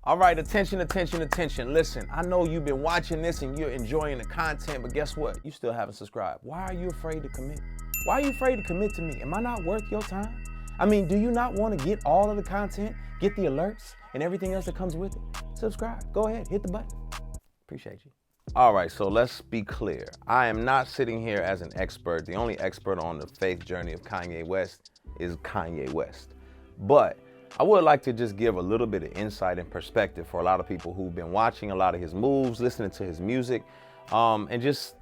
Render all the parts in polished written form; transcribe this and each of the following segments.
All right, attention, attention, attention. Listen, I know you've been watching this and you're enjoying the content, but guess what? You still haven't subscribed. Why are you afraid to commit? Why are you afraid to commit to me? Am I not worth your time? I mean, do you not want to get all of the content, get the alerts and everything else that comes with it? Subscribe. Go ahead, hit the button. Appreciate you. All right, so let's be clear. I am not sitting here as an expert. The only expert on the faith journey of Kanye West is Kanye West. But I would like to just give a little bit of insight and perspective for a lot of people who've been watching a lot of his moves, listening to his music, and just,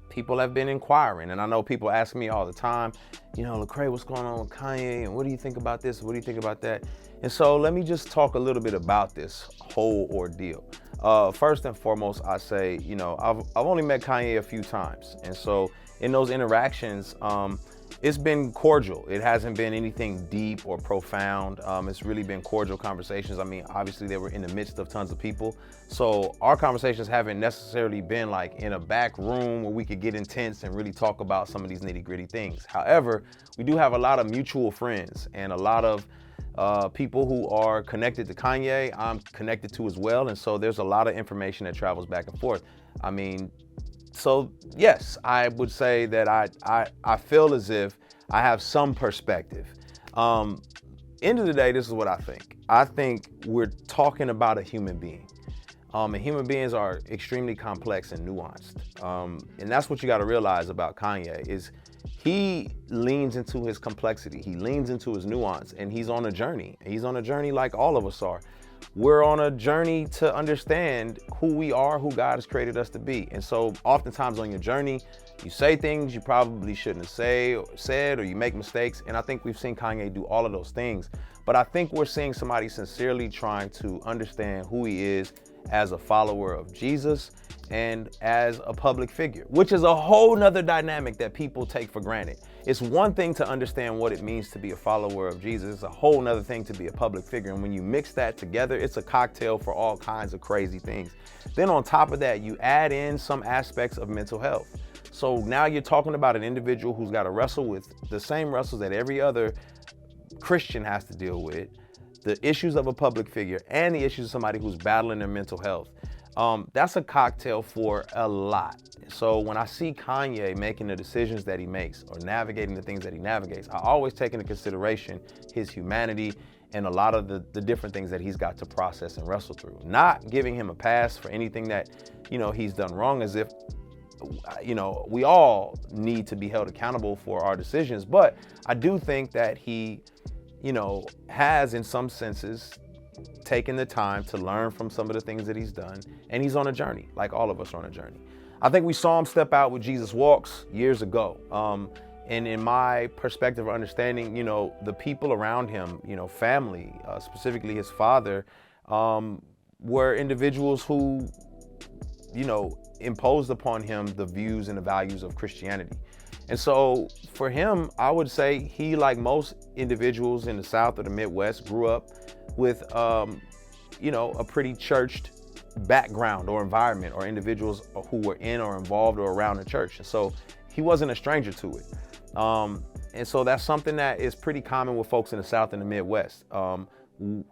people have been inquiring. And I know people ask me all the time, Lecrae, what's going on with Kanye? And what do you think about this? What do you think about that? And so let me just talk a little bit about this whole ordeal. First and foremost, I say, I've only met Kanye a few times. And so in those interactions, it's been cordial. It hasn't been anything deep or profound. It's really been cordial conversations. I mean, obviously they were in the midst of tons of people. So our conversations haven't necessarily been like in a back room where we could get intense and really talk about some of these nitty gritty things. However, we do have a lot of mutual friends and a lot of people who are connected to Kanye, I'm connected to as well. And so there's a lot of information that travels back and forth. I mean, so yes, I would say that I feel as if I have some perspective. End of the day, this is what I think. I think we're talking about a human being. And human beings are extremely complex and nuanced. And that's what you got to realize about Kanye is he leans into his complexity. He leans into his nuance, and he's on a journey. He's on a journey like all of us are. We're on a journey to understand who we are, who God has created us to be. And so oftentimes on your journey, you say things you probably shouldn't have said, or you make mistakes. And I think we've seen Kanye do all of those things. But I think we're seeing somebody sincerely trying to understand who he is as a follower of Jesus and as a public figure, which is a whole nother dynamic that people take for granted. It's one thing to understand what it means to be a follower of Jesus. It's a whole nother thing to be a public figure. And when you mix that together, it's a cocktail for all kinds of crazy things. Then on top of that, you add in some aspects of mental health. So now you're talking about an individual who's got to wrestle with the same wrestles that every other Christian has to deal with, the issues of a public figure and the issues of somebody who's battling their mental health. That's a cocktail for a lot. So when I see Kanye making the decisions that he makes or navigating the things that he navigates, I always take into consideration his humanity and a lot of the different things that he's got to process and wrestle through. Not giving him a pass for anything that, he's done wrong, as if, we all need to be held accountable for our decisions. But I do think that he, has in some senses taken the time to learn from some of the things that he's done. And he's on a journey, like all of us are on a journey. I think we saw him step out with Jesus Walks years ago. And in my perspective of understanding, the people around him, family, specifically his father, were individuals who, imposed upon him the views and the values of Christianity. And so for him, I would say he, like most individuals in the South or the Midwest, grew up with, a pretty churched background or environment, or individuals who were in or involved or around the church. And so he wasn't a stranger to it. And so that's something that is pretty common with folks in the South and the Midwest.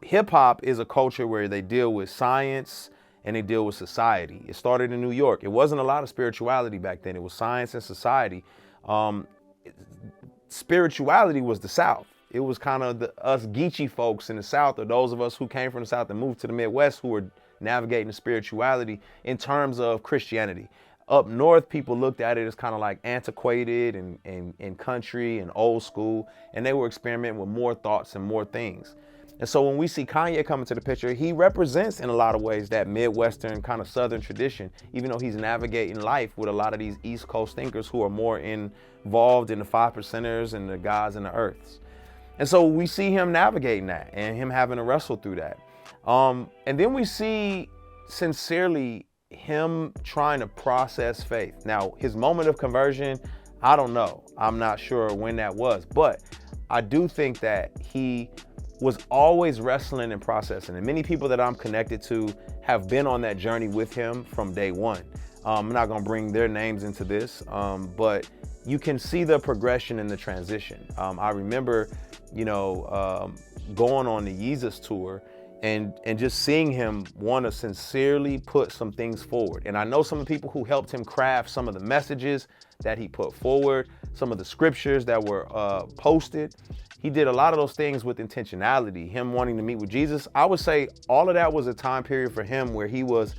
Hip hop is a culture where they deal with science and they deal with society. It started in New York. It wasn't a lot of spirituality back then. It was science and society. Spirituality was the South. It was kind of us Geechee folks in the South, or those of us who came from the South and moved to the Midwest, who were navigating spirituality in terms of Christianity. Up north, people looked at it as kind of like antiquated and country and old school, and they were experimenting with more thoughts and more things. And so when we see Kanye come into the picture, he represents in a lot of ways that Midwestern kind of Southern tradition, even though he's navigating life with a lot of these East Coast thinkers who are more involved in the 5%ers and the gods and the earths. And so we see him navigating that and him having to wrestle through that. And then we see sincerely him trying to process faith. Now, his moment of conversion, I don't know. I'm not sure when that was, but I do think that he was always wrestling and processing. And many people that I'm connected to have been on that journey with him from day one. I'm not gonna bring their names into this, but you can see the progression and the transition. I remember, going on the Yeezus tour, and just seeing him want to sincerely put some things forward. And I know some of the people who helped him craft some of the messages that he put forward, some of the scriptures that were posted. He did a lot of those things with intentionality, him wanting to meet with Jesus. I would say all of that was a time period for him where he was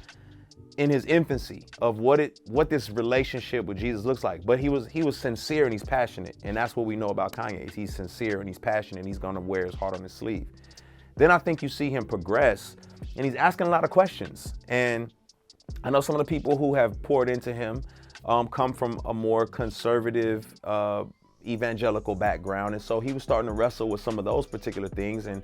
in his infancy of what this relationship with Jesus looks like. But he was sincere and he's passionate. And that's what we know about Kanye. He's sincere and he's passionate and he's gonna wear his heart on his sleeve. Then I think you see him progress and he's asking a lot of questions. And I know some of the people who have poured into him come from a more conservative, evangelical background. And so he was starting to wrestle with some of those particular things. And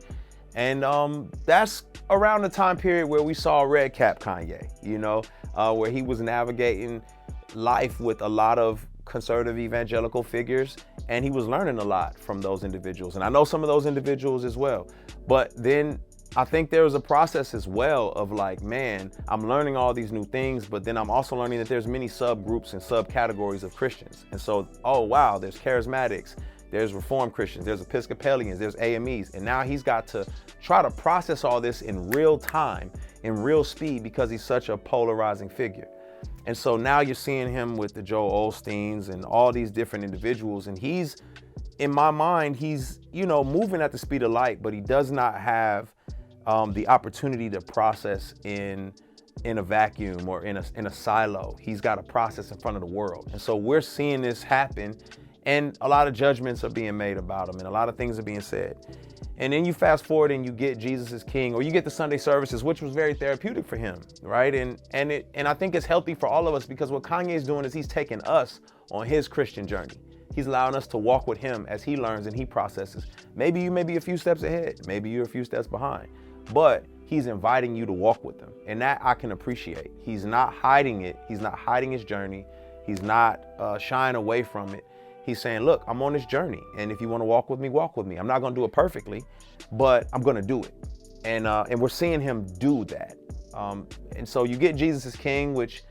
that's around the time period where we saw Red Cap Kanye, you know, where he was navigating life with a lot of conservative evangelical figures, and he was learning a lot from those individuals. And I know some of those individuals as well. But then I think there was a process as well of like, man, I'm learning all these new things, but then I'm also learning that there's many subgroups and subcategories of Christians. And so, oh wow, there's charismatics, there's Reformed Christians, there's Episcopalians, there's AMEs. And now he's got to try to process all this in real time, in real speed, because he's such a polarizing figure. And so now you're seeing him with the Joel Osteens and all these different individuals. And he's, in my mind, he's, you know, moving at the speed of light, but he does not have the opportunity to process in a vacuum or in a silo. He's got to process in front of the world. And so we're seeing this happen, and a lot of judgments are being made about him and a lot of things are being said. And then you fast forward and you get Jesus is King, or you get the Sunday services, which was very therapeutic for him, right? And I think it's healthy for all of us, because what Kanye is doing is he's taking us on his Christian journey. He's allowing us to walk with him as he learns and he processes. Maybe you may be a few steps ahead, maybe you're a few steps behind, but he's inviting you to walk with him. And that I can appreciate. He's not hiding it. He's not hiding his journey. He's not shying away from it. He's saying, look, I'm on this journey. And if you want to walk with me, walk with me. I'm not going to do it perfectly, but I'm going to do it. And we're seeing him do that. And so you get Jesus is King, which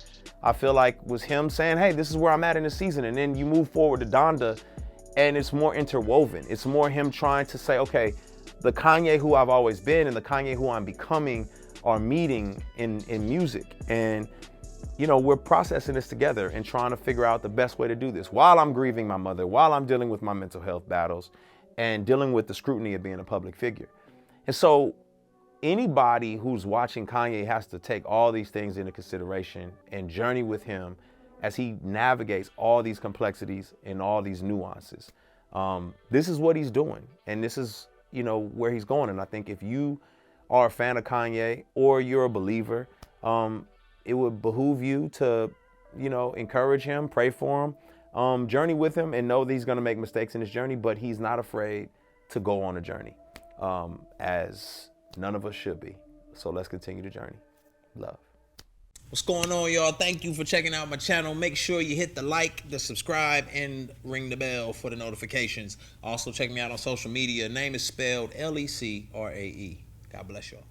I feel like was him saying, hey, this is where I'm at in the season. And then you move forward to Donda, and it's more interwoven. It's more him trying to say, okay, the Kanye who I've always been and the Kanye who I'm becoming are meeting in music. And you know, we're processing this together and trying to figure out the best way to do this while I'm grieving my mother, while I'm dealing with my mental health battles and dealing with the scrutiny of being a public figure. And so anybody who's watching Kanye has to take all these things into consideration and journey with him as he navigates all these complexities and all these nuances. This is what he's doing, and this is, you know, where he's going. And I think if you are a fan of Kanye or you're a believer, it would behoove you to, you know, encourage him, pray for him, journey with him, and know that he's going to make mistakes in his journey, but he's not afraid to go on a journey, as none of us should be. So let's continue the journey. Love. What's going on, y'all? Thank you for checking out my channel. Make sure you hit the like, the subscribe, and ring the bell for the notifications. Also, check me out on social media. Name is spelled Lecrae. God bless y'all.